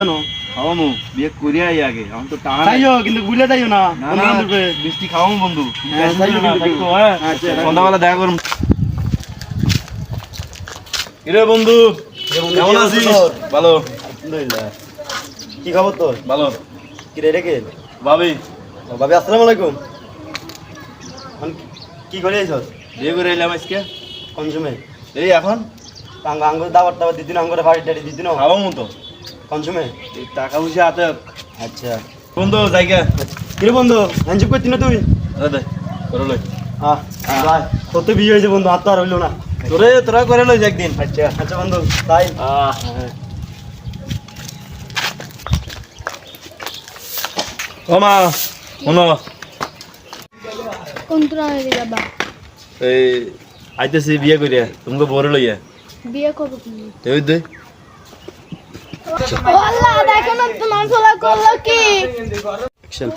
খাওয়ামু বিয়ে করিয়া আগে এখন তো টাকা তাইও কিন্তু ভুলে যাইও না বৃষ্টি খাওয়ামু বন্ধু আচ্ছা সন্ধ্যাবেলা দেখা করুন কিরে বন্ধু কেমন আছিস ভালো আলহামদুলিল্লাহ। কি খবর তোর? ভালো কি রে রেখে ভাবি ভাবি আসসালামু আলাইকুম। কি করে আইছস? বিয়ে করে এলাম আজকে কনজুমে এই এখন আঙ্গুর দাবার দাবার দিদিন আঙ্গুরে বাড়ি টাড়ি দিদিন খাওয়ামু তো কনজুমে। এই টাকা পয়সা হাতে আচ্ছা বন্ধু জায়গা কিরে বন্ধু হ্যান্ডশিপ করতি না তুই? দে করে লই ভাই তোর তো বিয়ে হয়েছে বন্ধু, আর তো আর হইলো না। তোরা করে লই একদিন আচ্ছা আচ্ছা বন্ধু তাই ও মা শোনো কোন তুরানে যাবা? এই আইতেছি বিয়ে করিয়া তোমাকে বড় লইয়া বিয়ে করবো তুমি? ওই দে ও আল্লাহ, দেখো না তোমার ফলা করলো কি? অ্যাকশন।